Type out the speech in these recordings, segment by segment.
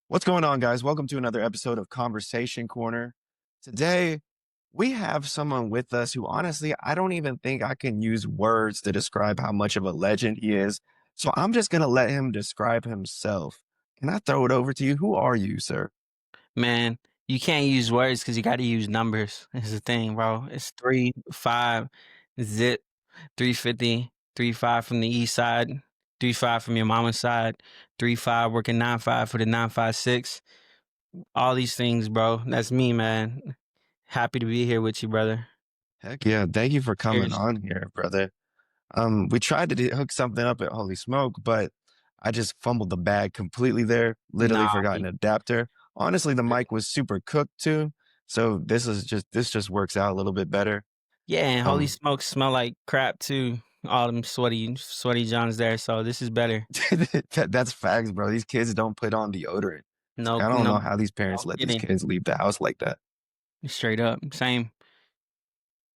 What's going on, guys? Welcome to another episode of Conversation Corner. Today, we have someone with us who honestly, I don't even think I can use words to describe how much of a legend he is. So I'm just going to let him describe himself. Can I throw it over to you? Who are you, sir? Man, you can't use words because you gotta use numbers. Is the thing, bro. It's 3, 5, zip, 350, 3-5 from the east side, 3-5 from your mama's side, 3-5 working 9-5 for the 956. All these things, bro. That's me, man. Happy to be here with you, brother. Heck yeah. Thank you for coming Cheers. on here, brother. We tried to hook something up at Holy Smoke, but I just fumbled the bag completely there. Literally Nah, forgot an adapter. Honestly, the mic was super cooked too. So this just works out a little bit better. yeah, and holy Um, smokes smell like crap too. All them sweaty Johns there, so this is better. that's facts, bro. These kids don't put on deodorant. No, I don't no, know how these no parents let these kidding. kids leave the house like that, Straight up, same.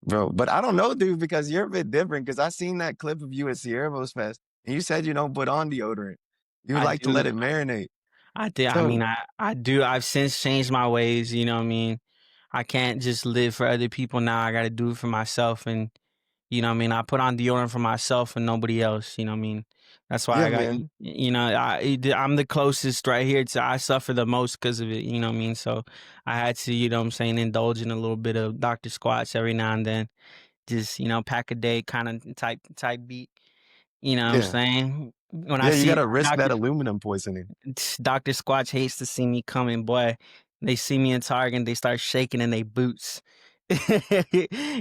bro. But I don't know, dude, because you're a bit different. Because I seen that clip of you at Sierra's Fest, and you said you don't put on deodorant. You I like to let do. it marinate. I did. I So mean, I do. I've since changed my ways. You know what I mean? I can't just live for other people now. I got to do it for myself. And, you know what I mean? I put on deodorant for myself and nobody else. You know what I mean? That's why yeah, I got, man. I'm the closest right here to, I suffer the most because of it. You know what I mean? So I had to, you know what I'm saying, indulge in a little bit of Dr. Squatch every now and then. Just, pack a day kind of type beat. You know what I'm Yeah, saying? When I yeah. You see gotta risk Dr. that aluminum poisoning. Dr. Squatch hates to see me coming, boy. They see me in Target, they start shaking in their boots.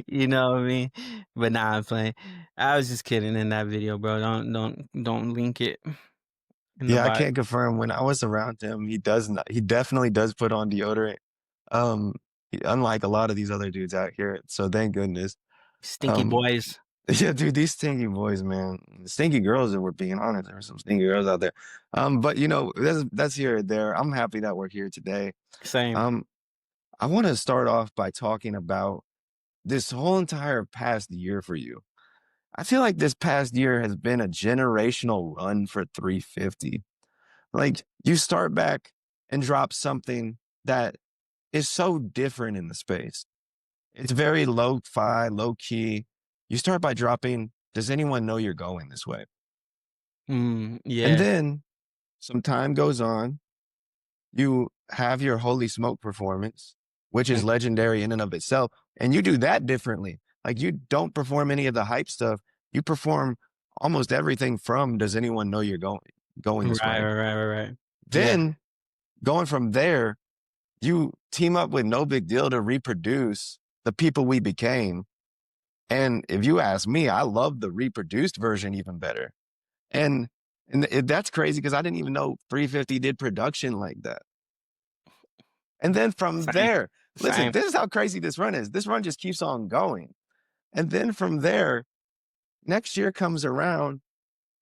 You know what I mean? But nah, I'm playing. I was just kidding in that video, bro. Don't link it in the Yeah, I bio. can't confirm. When I was around him, he does not. He definitely does put on deodorant. Um, unlike a lot of these other dudes out here. So thank goodness. Stinky Um, boys. Yeah, dude, these stinky boys, man. Stinky girls, if we're being honest. There are some stinky girls out there. But that's here or there. I'm happy that we're here today. Same. Um, I want to start off by talking about this whole entire past year for you. I feel like this past year has been a generational run for 350. Like you start back and drop something that is so different in the space. It's very low-fi, low key. You start by dropping, does anyone know you're going this way? And Yeah. then some time goes on. You have your Holy Smoke performance, which is Mm, legendary in and of itself. And you do that differently. Like you don't perform any of the hype stuff. You perform almost everything from does anyone know you're going this right, way? right, right, right, right. Yeah. Then going from there, you team up with No Big Deal to reproduce the people we became. And if you ask me, I love the reproduced version even better. And that's crazy because I didn't even know 350 did production like that. And then from Same. there, listen, Same. this is how crazy this run is. This run just keeps on going. And then from there, next year comes around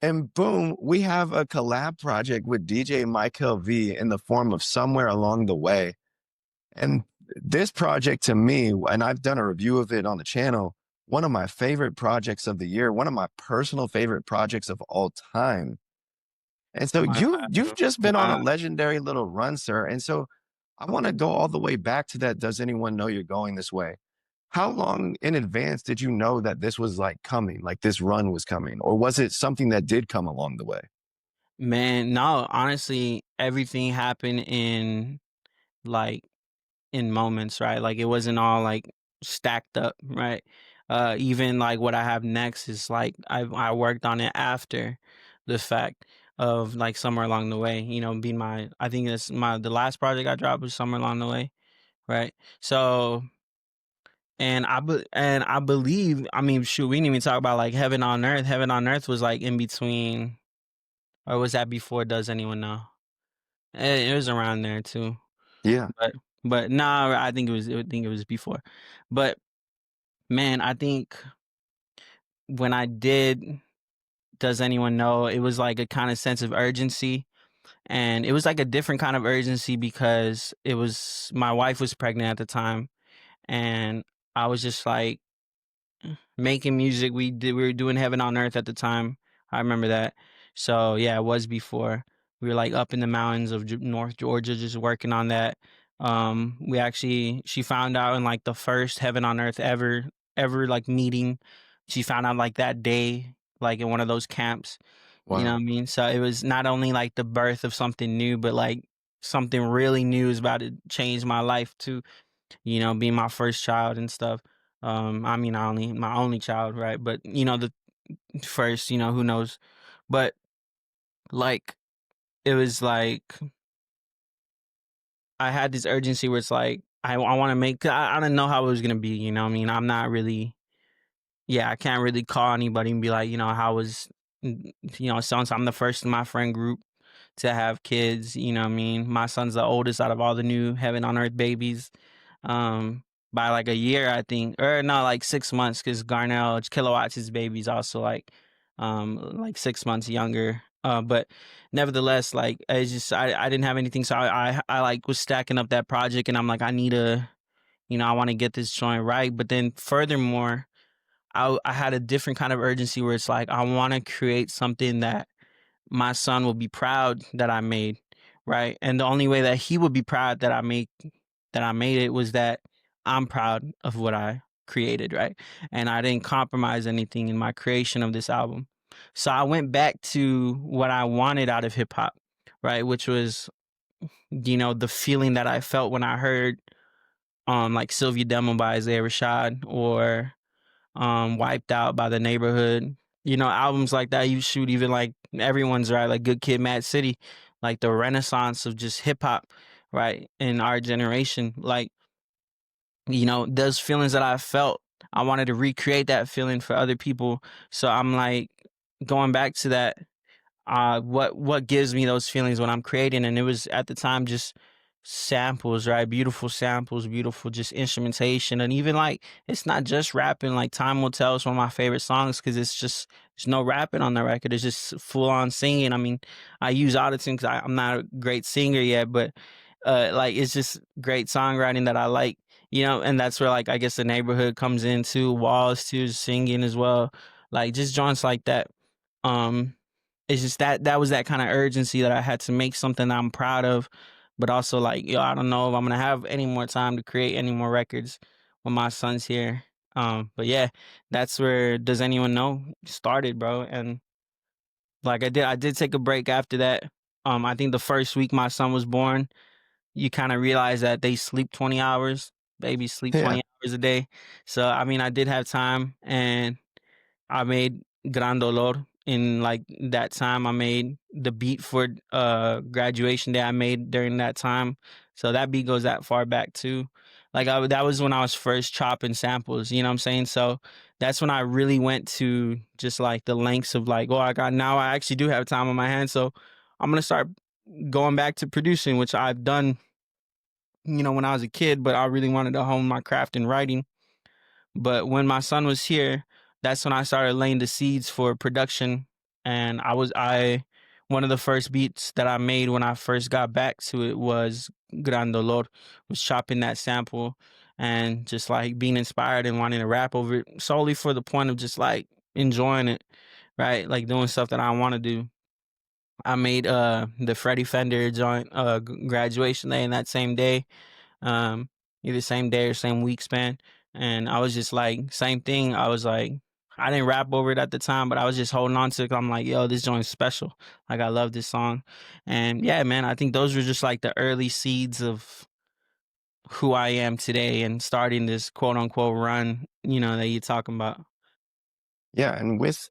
and boom, we have a collab project with DJ Michael V in the form of Somewhere Along the Way. And this project to me, and I've done a review of it on the channel, one of my favorite projects of the year, one of my personal favorite projects of all time. And so My you've just been on a wow. legendary little run, sir. And so I want to go all the way back to that. Does anyone know you're going this way? How long in advance did you know that this was like coming, like this run was coming? Or was it something that did come along the way? Man, no, honestly, everything happened like in moments, right? Like it wasn't all like stacked up, right? Even like what I have next is like I worked on it after the fact of like somewhere along the way, being I think it's the last project I dropped was somewhere along the way, right? So and I believe, I mean, shoot, we didn't even talk about like Heaven on Earth. Heaven on Earth was like in between, or was that before? Does anyone know? It was around there too. Yeah. But no, I think it was before. But man, I think when I did Does Anyone Know, it was like a kind of sense of urgency. And it was like a different kind of urgency because my wife was pregnant at the time, and I was just like making music. We were doing Heaven on Earth at the time. I remember that. So yeah, it was before. We were like up in the mountains of North Georgia just working on that. We actually she found out in like the first Heaven on Earth ever like meeting. She found out like that day, like in one of those camps. You know Wow. what I mean? So it was not only like the birth of something new, but like something really new is about to change my life too. Being my first child and stuff. I mean, I only my only child, right? But the first, who knows? But like it was like I had this urgency where it's like I want to make. I don't know how it was gonna be. You know what I mean? I'm not really. Yeah, I can't really call anybody and be like, how was, so I'm the first in my friend group to have kids. You know what I mean? My son's the oldest out of all the new Heaven on Earth babies. By like a year, I think, or no, like 6 months, because Garnell Kilowatts' baby's also like 6 months younger. But nevertheless, like it's just I didn't have anything, so I like was stacking up that project, and I'm like I need a, I want to get this joint right. But then furthermore, I had a different kind of urgency where it's like I want to create something that my son will be proud that I made, right? And the only way that he would be proud that I made it was that I'm proud of what I created, right? And I didn't compromise anything in my creation of this album. So I went back to what I wanted out of hip hop, right? Which was, the feeling that I felt when I heard like Sylvia Demo by Isaiah Rashad, or Wiped Out by The Neighborhood. Albums like that you shoot, even like everyone's right, like Good Kid, Mad City, like the renaissance of just hip hop, right? In our generation. Like, those feelings that I felt, I wanted to recreate that feeling for other people. So I'm like going back to that, what gives me those feelings when I'm creating, and it was at the time just samples, right? Beautiful samples, beautiful just instrumentation, and even like it's not just rapping. Like Time Will Tell is one of my favorite songs because it's just there's no rapping on the record. It's just full on singing. I mean, I use autotune because I'm not a great singer yet, but like it's just great songwriting that I like. And that's where like I guess The Neighborhood comes into Walls too, singing as well, like just joints like that. Um, it's just that was that kind of urgency that I had to make something that I'm proud of, but also like, I don't know if I'm gonna have any more time to create any more records when my son's here. But yeah, that's where Does Anyone Know started, bro. And like I did take a break after that. I think the first week my son was born, you kind of realize that they sleep 20 hours, babies sleep Yeah. 20 hours a day. So I mean, I did have time, and I made Gran Dolor in like that time. I made the beat for graduation day I made during that time. So that beat goes that far back too. Like that was when I was first chopping samples, you know what I'm saying? So that's when I really went to just like the lengths of like, oh, I actually do have time on my hands. So I'm gonna start going back to producing, which I've done, when I was a kid, but I really wanted to hone my craft in writing. But when my son was here, that's when I started laying the seeds for production. And I one of the first beats that I made when I first got back to it was Gran Dolor, was chopping that sample and just like being inspired and wanting to rap over it solely for the point of just like enjoying it, right? Like doing stuff that I want to do. I made the Freddie Fender joint graduation day in that same day, um, either same day or same week span. And I was just like, same thing. I was like, I didn't rap over it at the time, but I was just holding on to it. 'Cause I'm like, yo, this joint's special. Like, I love this song. And yeah, man, I think those were just like the early seeds of who I am today and starting this quote unquote run, that you're talking about. Yeah. And with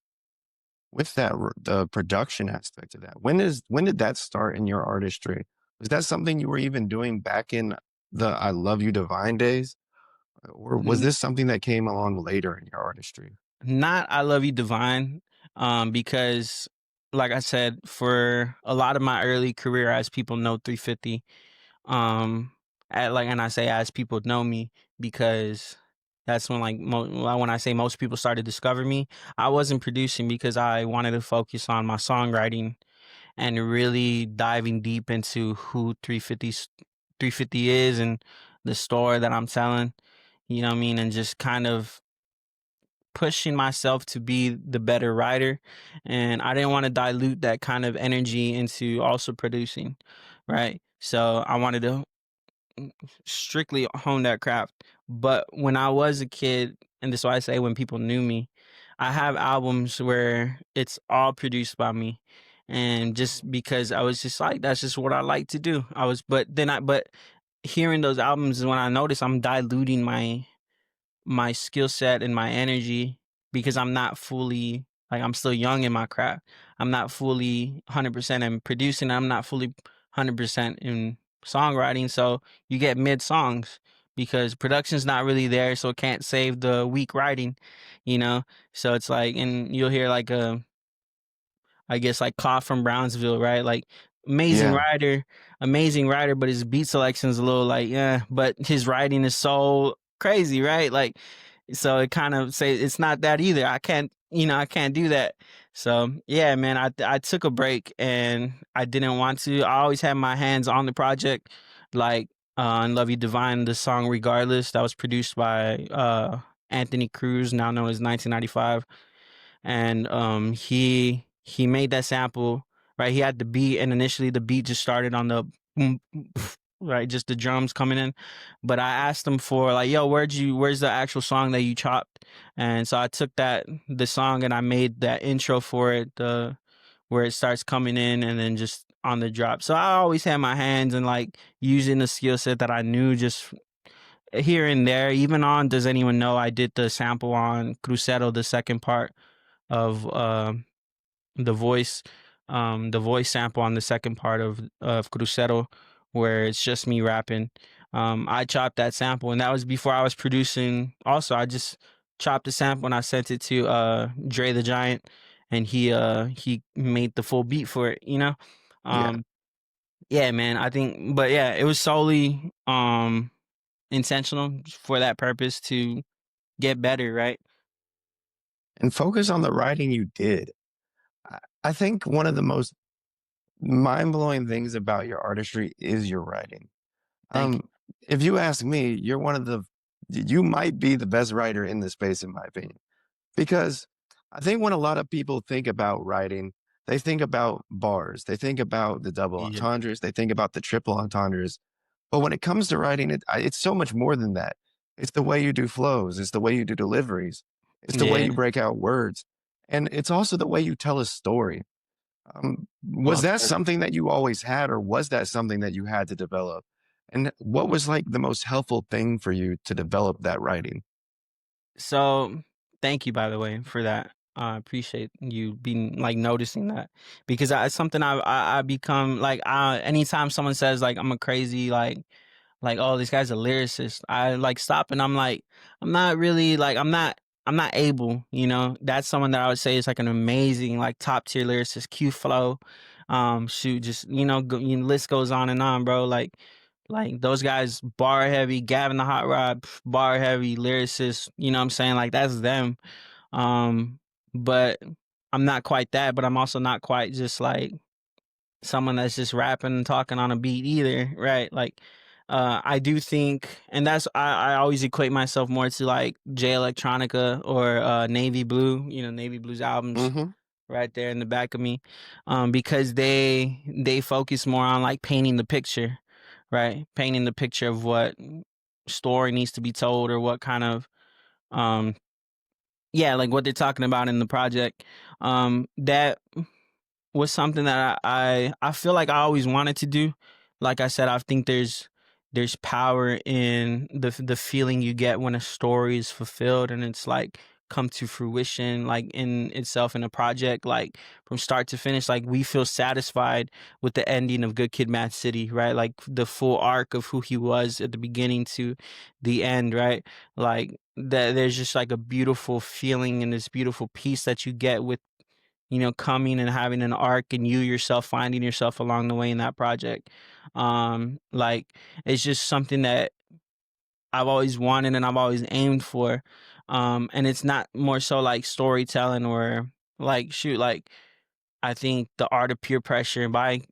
that, the production aspect of that, when did that start in your artistry? Was that something you were even doing back in the I Love You Divine days? Or was this something that came along later in your artistry? Not I Love You Divine, because like I said, for a lot of my early career, as people know 350, and I say as people know me, because that's when when I say most people started to discover me. I wasn't producing because I wanted to focus on my songwriting and really diving deep into who 350 is and the story that I'm telling, you know what I mean, and just kind of pushing myself to be the better writer, and I didn't want to dilute that kind of energy into also producing, right? So I wanted to strictly hone that craft. But when I was a kid, and this is why I say when people knew me, I have albums where it's all produced by me. And just because I was just like, that's just what I like to do. But hearing those albums is when I noticed I'm diluting my skill set and my energy because I'm not fully like I'm still young in my craft. I'm not fully 100% in producing. I'm not fully 100% in songwriting. So you get mid songs because production's not really there, so it can't save the weak writing, you know. So it's like, and you'll hear like a I guess like Claw from Brownsville, right? Like Yeah. amazing writer, but his beat selection's a little like, yeah, but his writing is so crazy, right? Like, so it kind of say it's not that either. I can't do that. So yeah, man, I took a break and I didn't want to. I always had my hands on the project, like on Love You Divine, the song Regardless, that was produced by Anthony Cruz, now known as 1995, and he made that sample, right. He had the beat, and initially the beat just started on the boom, boom, pff, right, just the drums coming in. But I asked him for like, yo, where's the actual song that you chopped? And so I took the song, and I made that intro for it, the where it starts coming in and then just on the drop. So I always had my hands and like using the skill set that I knew just here and there. Even on Does Anyone Know, I did the sample on Crucero, the second part of the voice the voice sample on the second part of Crucero, where it's just me rapping. I chopped that sample, and that was before I was producing. Also, I just chopped the sample and I sent it to Dre the Giant, and he made the full beat for it, you know. Yeah. um yeah, man, I think, but yeah, it was solely intentional for that purpose to get better, right? And focus on the writing you did. I think one of the most mind blowing things about your artistry is your writing. Thank you. Um, if you ask me, you might be the best writer in this space, in my opinion. Because I think when a lot of people think about writing, they think about bars, they think about the double Yeah. entendres, they think about the triple entendres. But when it comes to writing, it's so much more than that. It's the way you do flows, it's the way you do deliveries, it's the way Yeah. you break out words, and it's also the way you tell a story. Was Well that said. something that you always had, or was that something that you had to develop? And what was like the most helpful thing for you to develop that writing? So, thank you, by the way, for that. I appreciate you being like noticing that because it's something I become like. Anytime someone says like I'm a crazy like, oh, this guy's a lyricist, I like stop and I'm like, I'm not really like I'm not able, you know. That's someone that I would say is like an amazing like top tier lyricist, Q Flow, shoot, just list goes on and on, bro. Like those guys bar heavy, Gavin the Hot Rod, bar heavy lyricist, you know what I'm saying? Like that's them. But I'm not quite that, but I'm also not quite just like someone that's just rapping and talking on a beat either, right? Like I do think, and I always equate myself more to like J Electronica or Navy Blue, Navy Blue's albums Hmm. right there in the back of me, because they focus more on like painting the picture, right? Painting the picture of what story needs to be told or what kind of um yeah, like what they're talking about in the project. That was something that I feel like I always wanted to do. Like I said, I think there's power in the feeling you get when a story is fulfilled and it's like come to fruition like in itself in a project, like from start to finish. Like we feel satisfied with the ending of Good Kid Mad City, right? Like the full arc of who he was at the beginning to the end, right? Like that there's just like a beautiful feeling and this beautiful peace that you get with coming and having an arc and you yourself finding yourself along the way in that project. Like it's just something that I've always wanted and I've always aimed for. And it's not more so like storytelling or like shoot, like I think The Art of Peer Pressure by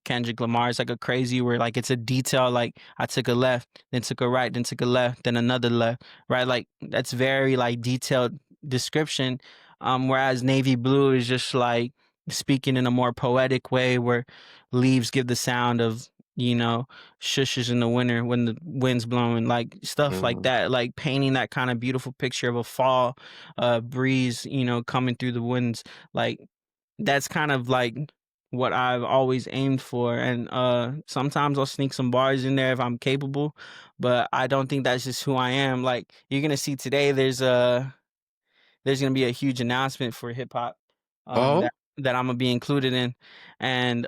Kendrick Lamar is like a crazy where like it's a detail, like I took a left, then took a right, then took a left, then another left, right? Like that's very like detailed description. Whereas navy blue is just like speaking in a more poetic way where leaves give the sound of, you know, shushes in the winter when the wind's blowing, like stuff like Mhm. that, like painting that kind of beautiful picture of a fall breeze, you know, coming through the winds. Like that's kind of like what I've always aimed for. And sometimes I'll sneak some bars in there if I'm capable, but I don't think that's just who I am. Like you're gonna see today there's gonna be a huge announcement for hip hop Oh, that I'm gonna be included in. And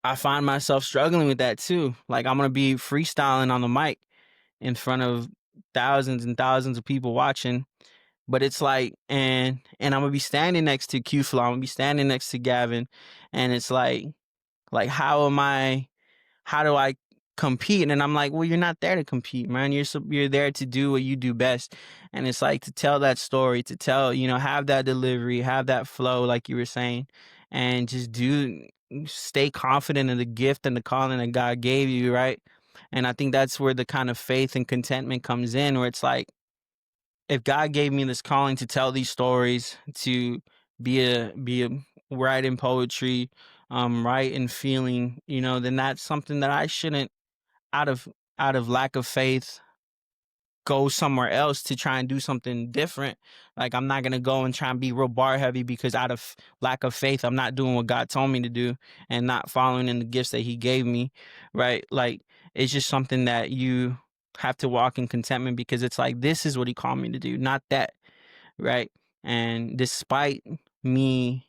I find myself struggling with that too. Like I'm gonna be freestyling on the mic in front of thousands and thousands of people watching. But it's like, and I'm gonna be standing next to Q Flow, I'm gonna be standing next to Gavin, and it's like how do I compete? And I'm like, well, you're not there to compete, man. You're there to do what you do best. And it's like to tell that story, to tell, you know, have that delivery, have that flow, like you were saying, and just stay confident in the gift and the calling that God gave you, right? And I think that's where the kind of faith and contentment comes in, where it's like, if God gave me this calling to tell these stories, to be a write in poetry, write in feeling, you know, then that's something that I shouldn't, out of lack of faith, go somewhere else to try and do something different. Like I'm not gonna go and try and be real bar heavy because out of lack of faith, I'm not doing what God told me to do and not following in the gifts that He gave me. Right? Like it's just something that you have to walk in contentment because it's like this is what He called me to do, not that. Right? And despite me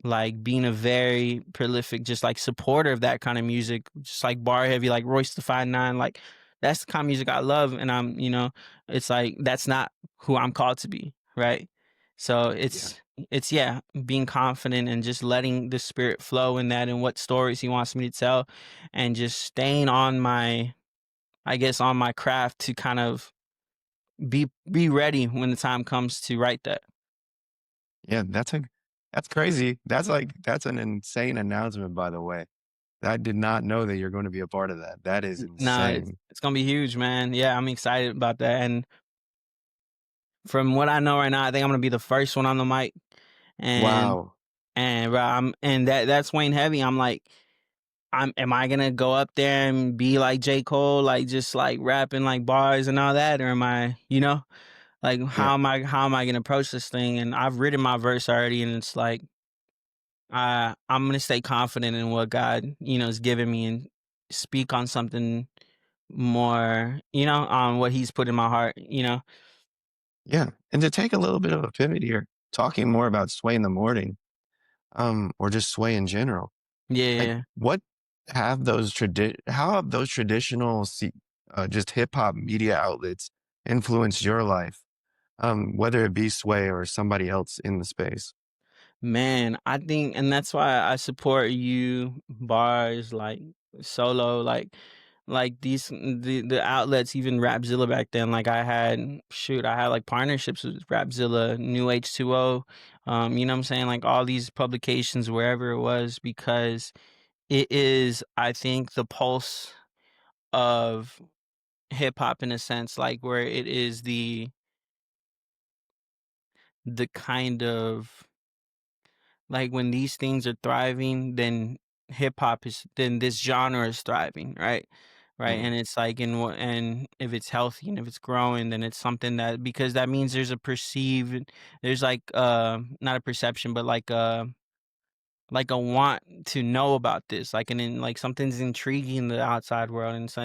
like being a very prolific, just like supporter of that kind of music, just like bar heavy, like Royce the 5'9", like that's the kind of music I love. And I'm, you know, it's like that's not who I'm called to be, right? So yeah. it's yeah, being confident and just letting the spirit flow in that and what stories he wants me to tell, and just staying on my, I guess, on my craft to kind of be ready when the time comes to write that. Yeah, that's crazy. That's an insane announcement, by the way. I did not know that you're going to be a part of that. That is No, insane. it's gonna be huge, man. Yeah, I'm excited about that. And from what I know right now, I think I'm gonna be the first one on the mic. And Wow. bro, that's weighing heavy. I'm like, am I gonna go up there and be like J. Cole, like just like rapping like bars and all that, or am I, you know, like Yeah. how am I gonna approach this thing? And I've written my verse already, and it's like I'm gonna stay confident in what God, you know, has given me and speak on something more, you know, on what He's put in my heart, you know. Yeah. And to take a little bit of a pivot here, talking more about Sway in the morning, or just Sway in general. Like, Yeah. what have those how have those traditional just hip hop media outlets influenced your life? Whether it be Sway or somebody else in the space. Man, I think, and that's why I support you bars like solo, like the outlets, even Rapzilla back then. Like I had like partnerships with Rapzilla, New H2O, you know what I'm saying? Like all these publications, wherever it was, because it is, I think, the pulse of hip hop in a sense, like where it is the kind of, like when these things are thriving, then hip hop is, then this genre is thriving, right? Right. Mhm. And it's like, and if it's healthy and if it's growing, then it's something that, because that means there's a perceived, there's like not a perception, but like a want to know about this, like and then like something's intriguing in the outside world. And so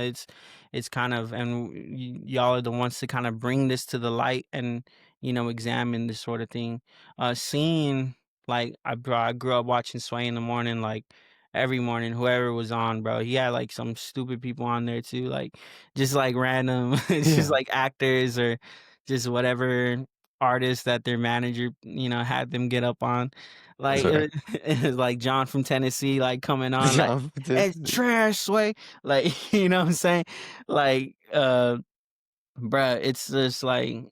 it's kind of, and y'all are the ones to kind of bring this to the light and, you know, examine this sort of thing. Seeing, like, I grew up watching Sway in the morning, like every morning, whoever was on, bro. He had like some stupid people on there too, like just like random just Yeah. like actors or just whatever artists that their manager, you know, had them get up on. Like Sorry. it was like John from Tennessee, like coming on, like Yeah. it's trash Sway, like you know what I'm saying, like bruh, it's just like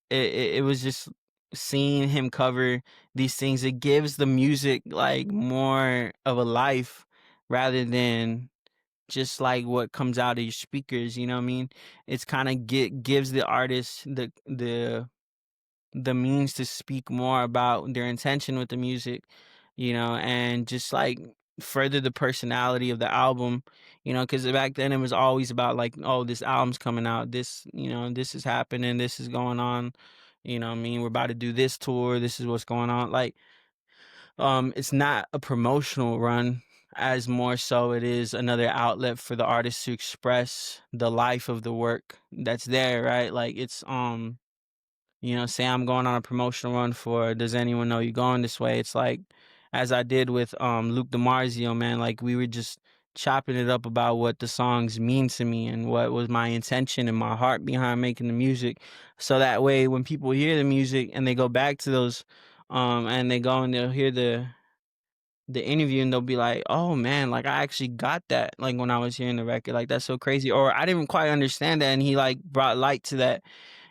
it was just seeing him cover these things. It gives the music like more of a life rather than just like what comes out of your speakers, you know what I mean? It's kind of gives the artist the means to speak more about their intention with the music, and just like further the personality of the album, because back then it was always about like, oh, this album's coming out, this is happening, this is going on, what I mean, we're about to do this tour, this is what's going on. Like, it's not a promotional run as more so it is another outlet for the artist to express the life of the work that's there, right? Like say I'm going on a promotional run for Does Anyone Know You Going This Way? It's like, as I did with Luke DiMarzio, man, like we were just chopping it up about what the songs mean to me and what was my intention and my heart behind making the music. So that way when people hear the music and they go back to those and they go and they'll hear the interview and they'll be like, "Oh man, like I actually got that like when I was hearing the record. Like that's so crazy." Or I didn't quite understand that and he like brought light to that,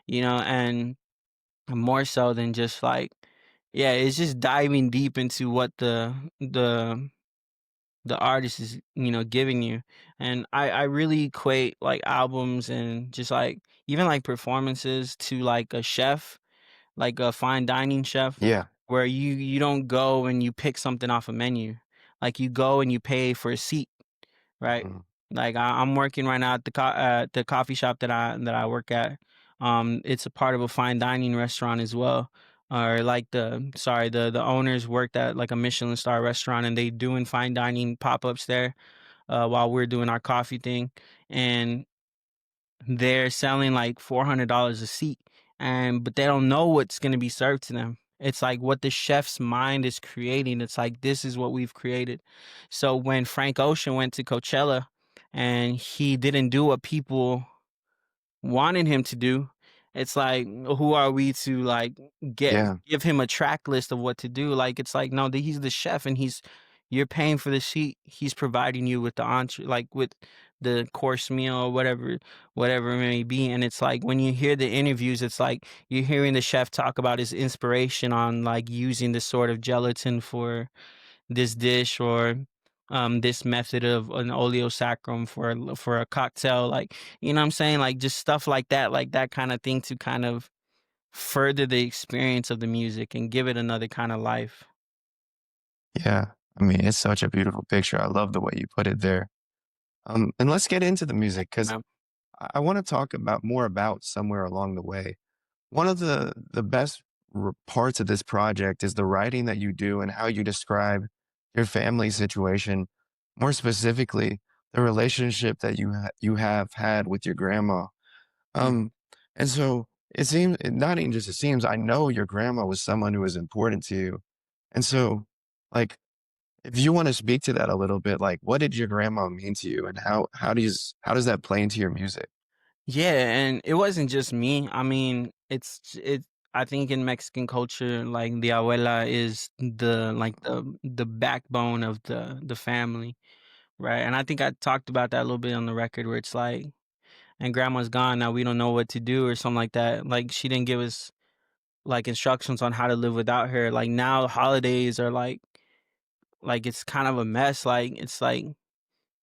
and more so than just like, yeah, it's just diving deep into what the artist is, giving you. And I really equate like albums and just like even like performances to like a chef, like a fine dining chef, Yeah. where you don't go and you pick something off a menu. Like you go and you pay for a seat, right? Mhm. Like I'm working right now at the coffee shop that I work at. It's a part of a fine dining restaurant as well. Or like the owners worked at like a Michelin star restaurant, and they doing fine dining pop ups there while we're doing our coffee thing, and they're selling like $400 a seat, and but they don't know what's gonna be served to them. It's like what the chef's mind is creating. It's like this is what we've created. So when Frank Ocean went to Coachella and he didn't do what people wanted him to do, it's like, who are we to like get Yeah. give him a track list of what to do? Like it's like, no, he's the chef and you're paying for the seat. He's providing you with the entree, like with the course meal or whatever it may be. And it's like when you hear the interviews, it's like you're hearing the chef talk about his inspiration on like using this sort of gelatin for this dish, or this method of an oleosacrum for a cocktail, like, what I'm saying, like just stuff like that kind of thing to kind of further the experience of the music and give it another kind of life. Yeah. I mean, it's such a beautiful picture. I love the way you put it there. And let's get into the music because Yeah. I want to talk about more about Somewhere Along the Way. One of the best parts of this project is the writing that you do and how you describe your family situation, more specifically, the relationship that you have had with your grandma. Mm. Um, and so it seems, not even just it seems, I know your grandma was someone who was important to you. And so, like, if you want to speak to that a little bit, like, what did your grandma mean to you, and how does that play into your music? Yeah, and it wasn't just me. I mean, it. I think in Mexican culture, like the abuela is the backbone of the family, right? And I think I talked about that a little bit on the record, where it's like, and grandma's gone now, we don't know what to do or something like that. Like she didn't give us like instructions on how to live without her. Like now holidays are like it's kind of a mess. Like it's like,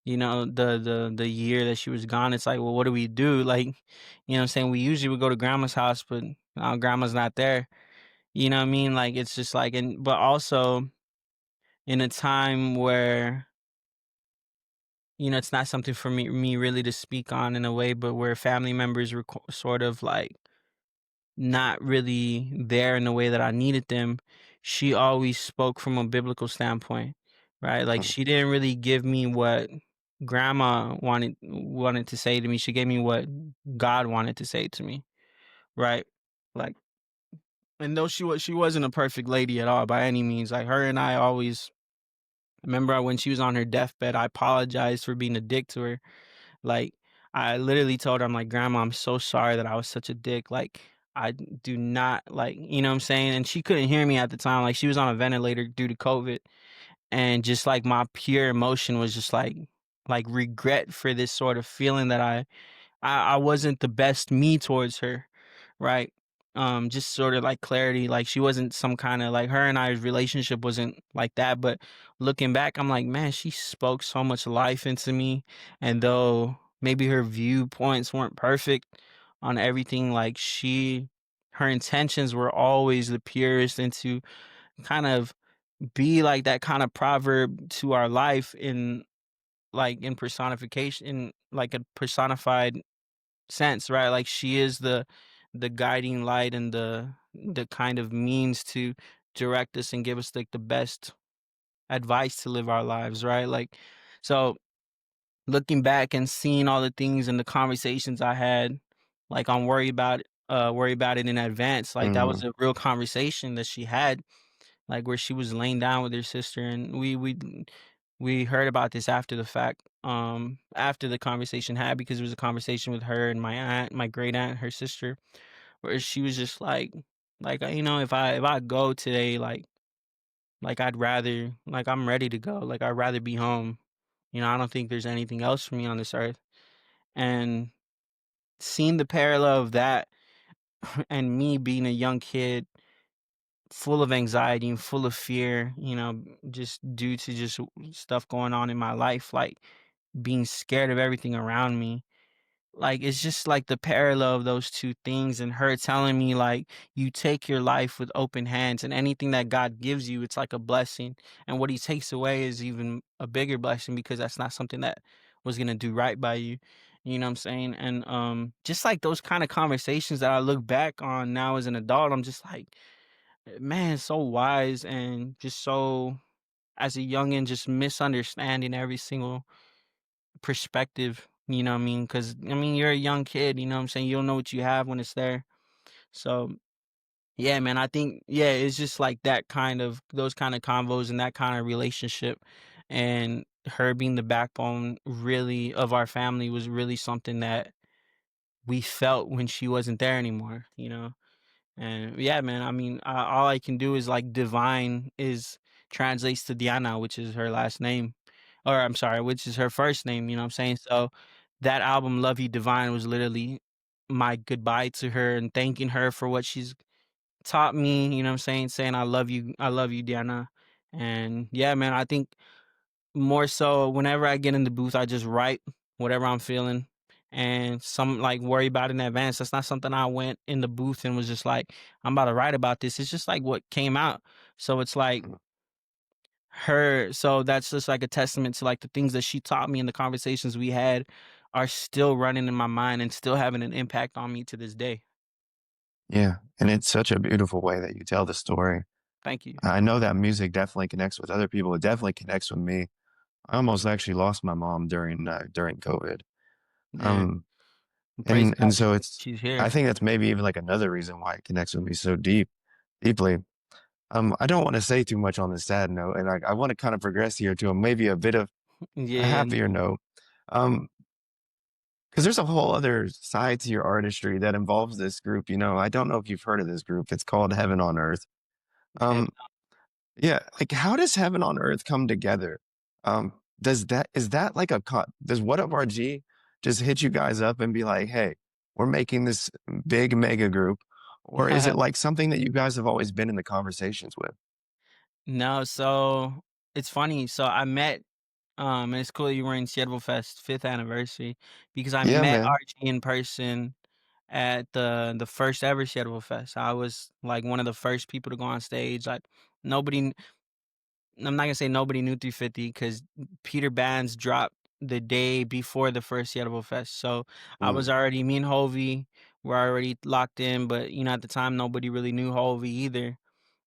the year that she was gone, it's like, well, what do we do? Like, what I'm saying, we usually would go to grandma's house, but now grandma's not there. You know what I mean? Like it's just like, and but also in a time where, it's not something for me really to speak on in a way, but where family members were sort of like not really there in the way that I needed them, she always spoke from a biblical standpoint, right? Like Mm. she didn't really give me what grandma wanted to say to me. She gave me what God wanted to say to me, right? Like, and though she wasn't a perfect lady at all by any means. Like her and I always remember when she was on her deathbed, I apologized for being a dick to her. Like, I literally told her, I'm like, "Grandma, I'm so sorry that I was such a dick. Like, I do not like," what I'm saying? And she couldn't hear me at the time. Like, she was on a ventilator due to COVID. And just like my pure emotion was just like regret for this sort of feeling that I wasn't the best me towards her. Right. just sort of like clarity. Like she wasn't some kind of like, her and I's relationship wasn't like that. But looking back, I'm like, man, she spoke so much life into me. And though maybe her viewpoints weren't perfect on everything, like her intentions were always the purest, and to kind of be like that kind of proverb to our life in, like, in personification, in like a personified sense, right? Like she is the guiding light and the kind of means to direct us and give us like the best advice to live our lives, right? Like, so looking back and seeing all the things and the conversations I had, like on worry about it in advance, like that was Hmm. a real conversation that she had, like where she was laying down with her sister, and we heard about this after the fact, after the conversation had, because it was a conversation with her and my aunt, my great aunt, her sister, where she was just like, you know, if I go today, like I'd rather, like I'm ready to go, like I'd rather be home. You know, I don't think there's anything else for me on this earth. And seeing the parallel of that and me being a young kid full of anxiety and full of fear, you know, just due to just stuff going on in my life, like being scared of everything around me. Like it's just like the parallel of those two things, and her telling me like, you take your life with open hands, and anything that God gives you, it's like a blessing, and what he takes away is even a bigger blessing, because that's not something that was going to do right by you. You know what I'm saying? And just like those kind of conversations that I look back on now as an adult, I'm just like, man, so wise, and just so, as a youngin, just misunderstanding every single perspective, you know what I mean? Because I mean, you're a young kid, you know what I'm saying? You don't know what you have when it's there. So, yeah, man, I think, yeah, it's just like that kind of, those kind of convos and that kind of relationship, and her being the backbone really of our family was really something that we felt when she wasn't there anymore, you know? And yeah, man, I mean, all I can do is like divine is translates to Diana, which is her last name, or I'm sorry, which is her first name. You know what I'm saying? So that album, Love You Divine, was literally my goodbye to her and thanking her for what she's taught me. You know what I'm saying? Saying I love you, Diana. And yeah, man, I think more so, whenever I get in the booth, I just write whatever I'm feeling, and some like worry about it in advance. That's not something I went in the booth and was just like, I'm about to write about this. It's just like what came out. So it's like so that's just like a testament to like the things that she taught me and the conversations we had are still running in my mind and still having an impact on me to this day. Yeah, and it's such a beautiful way that you tell the story. Thank you. I know that music definitely connects with other people. It definitely connects with me. I almost actually lost my mom during COVID. Yeah. Um, Praise and God, so she's I here. think that's maybe even like another reason why it connects with me so deeply. I don't want to say too much on the sad note, and I want to kind of progress here to maybe a bit of a Yeah. happier note. Um, because there's a whole other side to your artistry that involves this group. You know, I don't know if you've heard of this group. It's called Heaven on Earth. Have Um, yeah, like how does Heaven on Earth come together? Is that like does What Up RG just hit you guys up and be like, hey, we're making this big mega group, or is it like something that you guys have always been in the conversations with? No, so it's funny. So I met, and it's cool that you were in Seattle Fest 5th anniversary, because I Yeah, met man. Archie in person at the first ever Seattle Fest. I was like one of the first people to go on stage. Like nobody, I'm not gonna say nobody knew 350, because Peter Bands dropped the day before the first Seattle Fest. So I was Mm, already, me and Hovey were already locked in, but you know at the time nobody really knew Hovey either.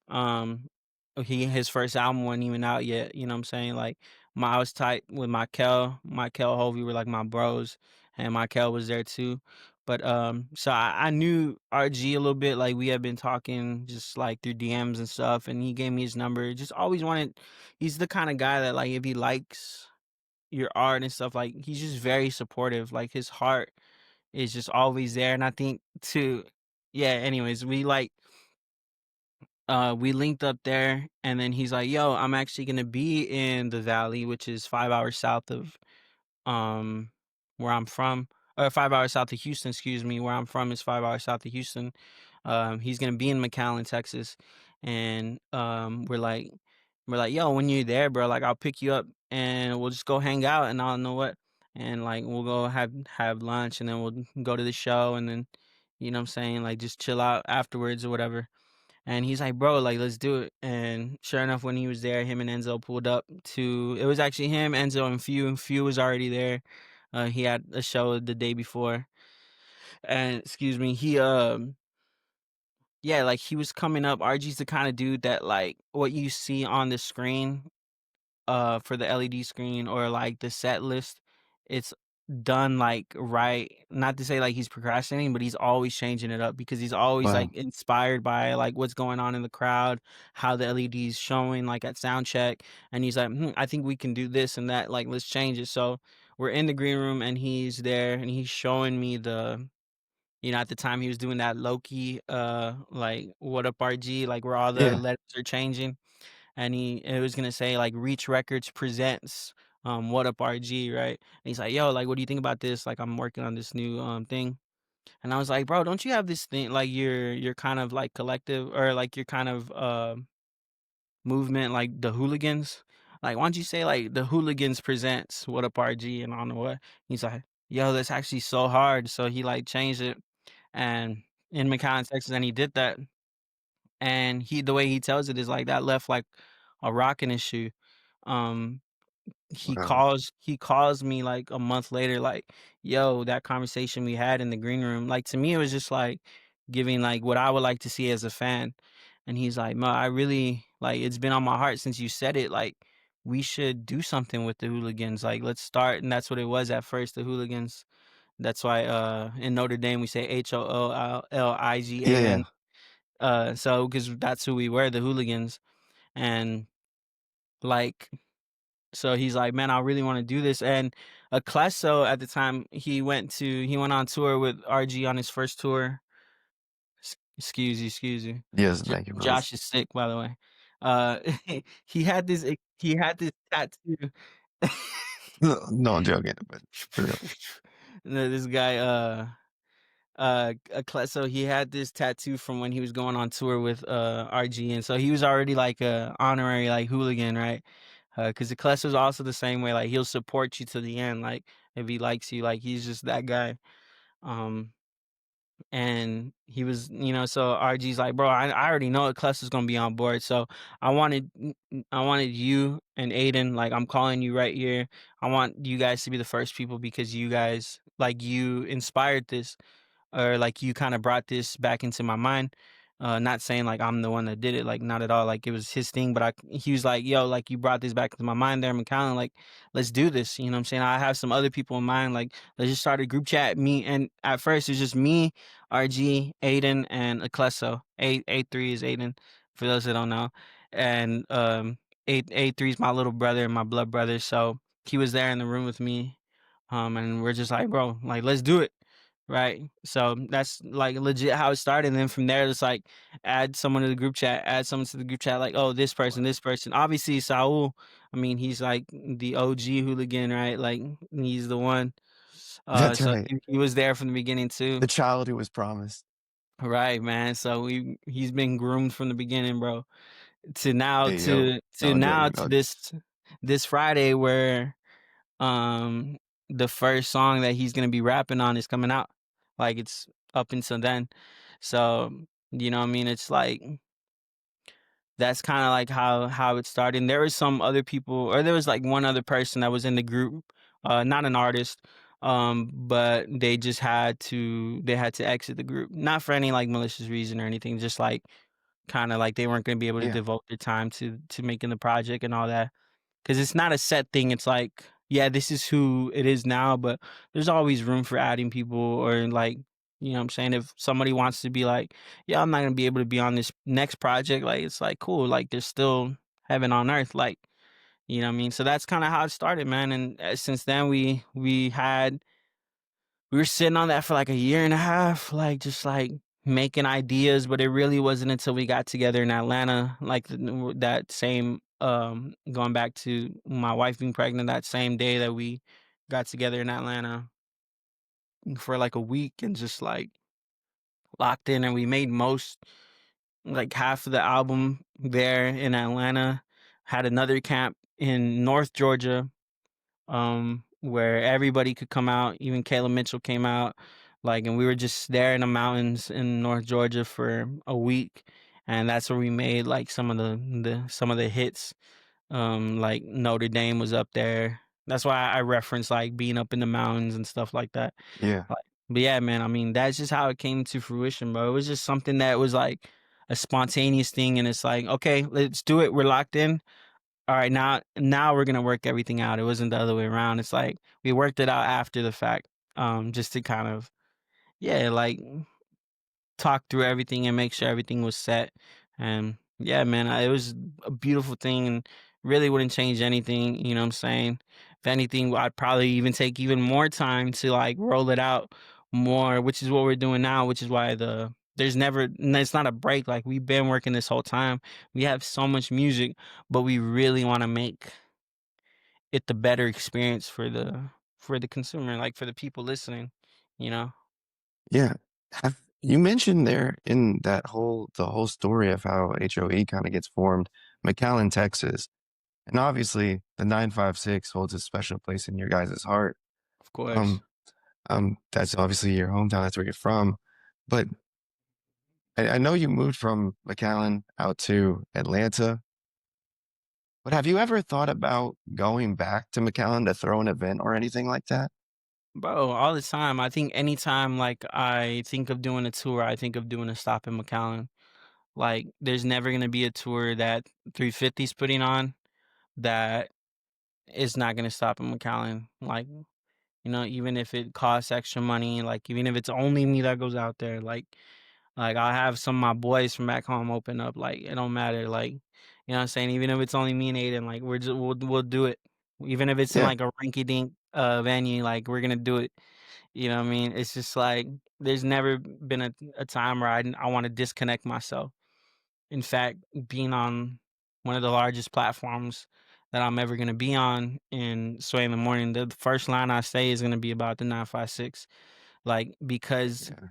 um, his first album wasn't even out yet, you know what I'm saying? Like, I was tight with Michael Hovey were like my bros, and Michael was there too. But so I knew RG a little bit, like we had been talking just like through DMs and stuff, and he gave me his number. Just always wanted, he's the kind of guy that like if he likes your art and stuff, like he's just very supportive. Like his heart is just always there. And I think too, yeah, anyways, we linked up there, and then he's like, "Yo, I'm actually gonna be in the Valley, which is 5 hours south of um where I'm from, or 5 hours south of Houston. Excuse me, where I'm from is 5 hours south of Houston. He's gonna be in McAllen, Texas, and we're like, yo, when you're there, bro, like I'll pick you up and we'll just go hang out and I don't know what, and like we'll go have lunch and then we'll go to the show and then you know what I'm saying, like just chill out afterwards or whatever. And he's like, "Bro, like, let's do it." And sure enough, when he was there, him and Enzo pulled up to. It was actually him, Enzo, and Few. Few was already there. He had a show the day before, and excuse me, yeah, like he was coming up. RG's the kind of dude that like what you see on the screen for the LED screen or like the set list, it's done like right. Not to say like he's procrastinating, but he's always changing it up because he's always like Wow. inspired by like what's going on in the crowd, how the LED's showing like at sound check, and he's like, I think we can do this and that. Like let's change it. So we're in the green room and he's there and he's showing me at the time he was doing that Loki, like what up RG, like where all the Yeah. letters are changing and it was gonna say like Reach Records presents What Up RG, right? And he's like, yo, like what do you think about this? Like I'm working on this new thing. And I was like, bro, don't you have this thing like your kind of like collective or like your kind of movement like the hooligans? Like why don't you say like the hooligans presents What Up RG and I don't know what? He's like, yo, that's actually so hard. So he like changed it and in McAllen, Texas, and he did that. And the way he tells it is like that left like a rock in his shoe. Um, Wow. he calls me like a month later, like, yo, that conversation we had in the green room. Like to me, it was just like giving like what I would like to see as a fan. And he's like, "Ma, I really like it's been on my heart since you said it. Like, we should do something with the hooligans. Like, let's start." And that's what it was at first, the hooligans. That's why in Notre Dame we say Yeah, HOOLIGAN. yeah. So because that's who we were, the hooligans. And like so he's like, "Man, I really wanna do this," and Ecleso at the time, he went on tour with RG on his first tour. Excuse you, excuse you. Yes, J thank you, brothers. Josh is sick, by the way. Uh, he had this tattoo. No, no, I'm joking, but for real. No, this guy, so he had this tattoo from when he was going on tour with RG, and so he was already like a honorary like hooligan, right? Because the was also the same way, like he'll support you to the end, like if he likes you, like he's just that guy. Um, and he was, so RG's like, bro, I already know Cless is gonna be on board, so I wanted you and Aiden, like I'm calling you right here. I want you guys to be the first people because you guys, like you inspired this or like you kind of brought this back into my mind. Not saying like I'm the one that did it, like not at all. Like it was his thing, but he was like, "Yo, like you brought this back into my mind there, McAllen. Like, let's do this." You know what I'm saying? I have some other people in mind. Like, let's just start a group chat. Me and at first it was just me, RG, Aiden, and Ecleso. A3 is Aiden, for those that don't know, and A3 is my little brother, my blood brother. So he was there in the room with me, and we're just like, bro, like let's do it. Right. So that's like legit how it started. And then from there, it's like add someone to the group chat, add someone to the group chat, like, oh, this person, Wow. this person. Obviously, Saul, I mean, he's like the OG hooligan, right? Like he's the one. That's So right. he was there from the beginning too. The child who was promised. Right, man. So he's been groomed from the beginning, bro. To now Hey, yo. No, to I'm now joking, to dog. this Friday where um the first song that he's gonna be rapping on is coming out. Like it's up until then. So, you know what I mean? It's like that's kind of like how it started. And there was some other people or there was like one other person that was in the group, not an artist, but they had to exit the group. Not for any like malicious reason or anything, just like kind of like they weren't gonna be able to Yeah. devote their time to making the project and all that. 'Cause it's not a set thing, it's like, yeah, this is who it is now, but there's always room for adding people or, like, you know what I'm saying? If somebody wants to be like, "Yeah, I'm not gonna be able to be on this next project," like, it's like, cool, like, there's still heaven on earth, like, you know what I mean? So that's kinda how it started, man, and, since then, we were sitting on that for, like, a year and a half, like, just, like, making ideas, but it really wasn't until we got together in Atlanta, like, that same, going back to my wife being pregnant, that same day that we got together in Atlanta for, like, a week and just, like, locked in, and we made most like half of the album there in Atlanta. Had another camp in North Georgia, where everybody could come out. Even Caleb Mitchell came out, like, and we were just there in the mountains in North Georgia for a week, and that's where we made like some of the hits. Like Notre Dame was up there. That's why I reference like being up in the mountains and stuff like that. Yeah. Like, but yeah, man, I mean, that's just how it came to fruition, bro. It was just something that was like a spontaneous thing, and it's like, okay, let's do it. We're locked in. All right, now we're gonna work everything out. It wasn't the other way around. It's like we worked it out after the fact, just to kind of, yeah, like talk through everything and make sure everything was set. And yeah, man, it was a beautiful thing, and really wouldn't change anything. You know what I'm saying? If anything, I'd probably even take even more time to like roll it out more, which is what we're doing now. Which is why it's not a break. Like we've been working this whole time. We have so much music, but we really want to make it the better experience for the consumer, like for the people listening. You know? Yeah. Have you mentioned there in the whole story of how HOE kind of gets formed, McAllen, Texas, and obviously the 956 holds a special place in your guys' heart. Of course. Um, that's obviously your hometown. That's where you're from. But I know you moved from McAllen out to Atlanta. But have you ever thought about going back to McAllen to throw an event or anything like that? Bro, all the time. I think anytime like I think of doing a tour, I think of doing a stop in McAllen. Like there's never gonna be a tour that 350's putting on that is not gonna stop in McAllen. Like, even if it costs extra money, like even if it's only me that goes out there, like I'll have some of my boys from back home open up. Like it don't matter. Like, what I'm saying? Even if it's only me and Aiden, like we'll do it. Even if it's in Yeah, like a rinky dink venue, like we're gonna do it. You know what I mean? It's just like there's never been a time where I wanna disconnect myself. In fact, being on one of the largest platforms that I'm ever gonna be on in Sway in the Morning, the first line I say is gonna be about the 956. Like, because yeah,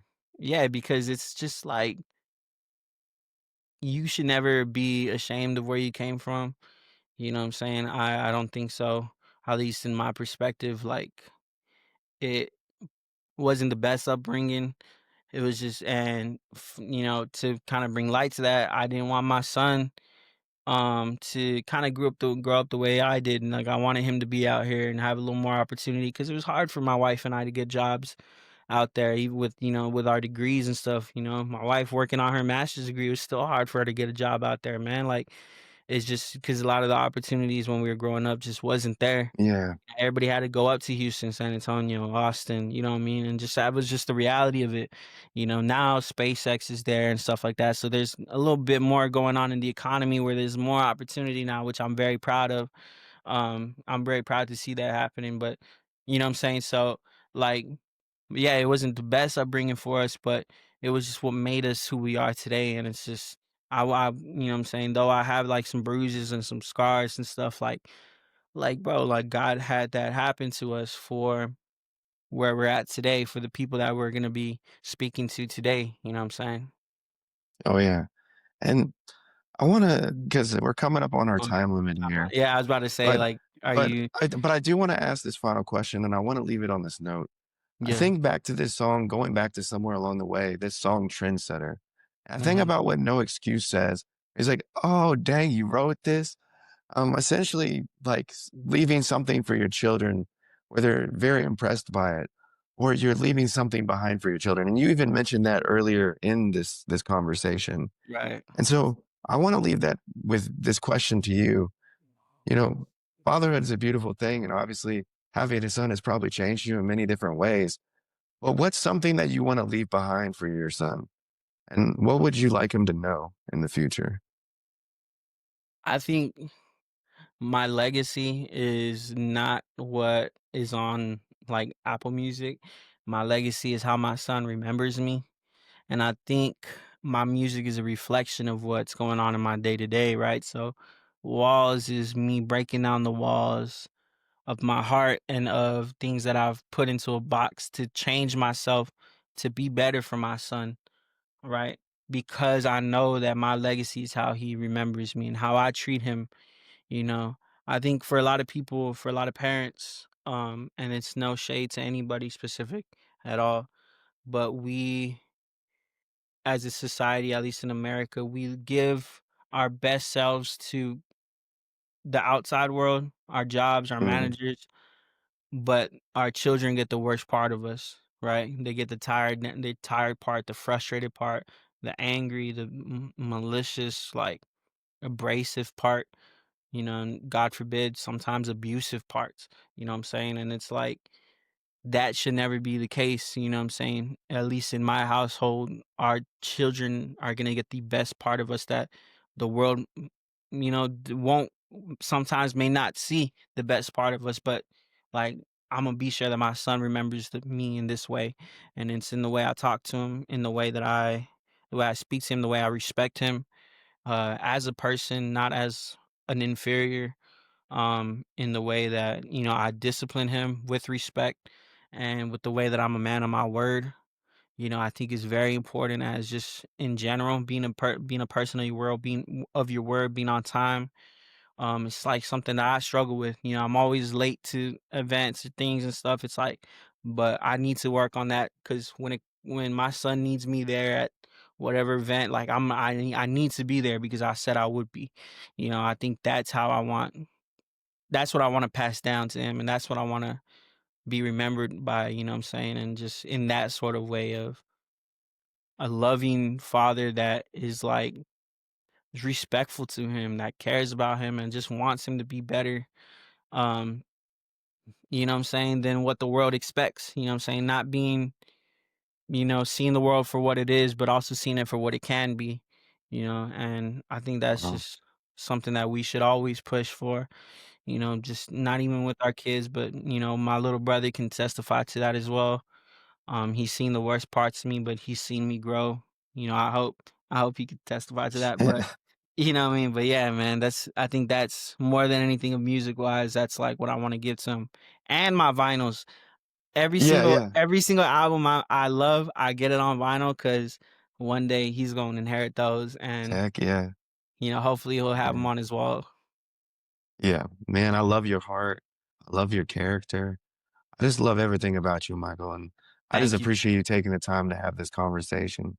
yeah, because it's just like you should never be ashamed of where you came from. You know what I'm saying? I don't think so. At least in my perspective, like it wasn't the best upbringing. It was just, and to kind of bring light to that, I didn't want my son to kind of grow up the way I did, and like I wanted him to be out here and have a little more opportunity because it was hard for my wife and I to get jobs out there, even with with our degrees and stuff. My wife working on her master's degree, it was still hard for her to get a job out there, man. Like it's just because a lot of the opportunities when we were growing up just wasn't there. yeah, Everybody had to go up to Houston, San Antonio, Austin, you know what I mean? And just that was just the reality of it. Now SpaceX is there and stuff like that. So there's a little bit more going on in the economy where there's more opportunity now, which I'm very proud of. I'm very proud to see that happening. But you know what I'm saying? So like, yeah, it wasn't the best upbringing for us, but it was just what made us who we are today. And it's just you know what I'm saying? Though I have like some bruises and some scars and stuff like, bro, like God had that happen to us for where we're at today, for the people that we're gonna be speaking to today. You know what I'm saying? oh yeah. And I want to, because we're coming up on our time limit here, Yeah, I was about to say, but like, are you? but I do want to ask this final question, and I want to leave it on this note. I Yeah. think back to this song, going back to somewhere along the way, this song Trendsetter. I think Hmm. about what No Excuse says. It's like, oh dang, you wrote this. Essentially like leaving something for your children where they're very impressed by it, or you're leaving something behind for your children. And you even mentioned that earlier in this conversation. Right. And so I want to leave that with this question to you. You know, fatherhood is a beautiful thing, and obviously having a son has probably changed you in many different ways. But what's something that you want to leave behind for your son? And what would you like him to know in the future? I think my legacy is not what is on like Apple Music. My legacy is how my son remembers me. And I think my music is a reflection of what's going on in my day to day, right? So, walls is me breaking down the walls of my heart and of things that I've put into a box to change myself to be better for my son. right? Because I know that my legacy is how he remembers me and how I treat him, you know. I think for a lot of people, for a lot of parents, and it's no shade to anybody specific at all, but we as a society, at least in America, we give our best selves to the outside world, our jobs, our Mm, managers, but our children get the worst part of us, right? They get the tired part, the frustrated part, the angry, the malicious, like abrasive part, and God forbid, sometimes abusive parts, you know what I'm saying? And it's like that should never be the case, you know what I'm saying? At least in my household, our children are gonna get the best part of us that the world, won't sometimes may not see the best part of us, but like I'm gonna be sure that my son remembers me in this way, and it's in the way I talk to him, in the way I speak to him, the way I respect him, as a person, not as an inferior, in the way that, I discipline him with respect and with the way that I'm a man of my word. I think is very important as just in general being being a person of your world, being of your word, being on time. It's like something that I struggle with. I'm always late to events and things and stuff. It's like, but I need to work on that because when my son needs me there at whatever event, like I need to be there because I said I would be. I think that's what I want to pass down to him, and that's what I want to be remembered by. You know what I'm saying, and just in that sort of way of a loving father that is respectful to him, that cares about him, and just wants him to be better. Um, you know what I'm saying, than what the world expects. You know what I'm saying, not being, seeing the world for what it is, but also seeing it for what it can be. And I think that's wow. just something that we should always push for. Just not even with our kids, but my little brother can testify to that as well. He's seen the worst parts of me, but he's seen me grow. I hope he could testify to that. But you know what I mean? But yeah, man, I think that's more than anything music wise, that's like what I want to give to him. And my vinyls. Every Yeah, single yeah. every single album I love, I get it on vinyl because one day he's gonna inherit those and Heck yeah. hopefully he'll have them Yeah. on his wall. Yeah. Man, I love your heart. I love your character. I just love everything about you, Michael. And I just Thank you. appreciate you taking the time to have this conversation.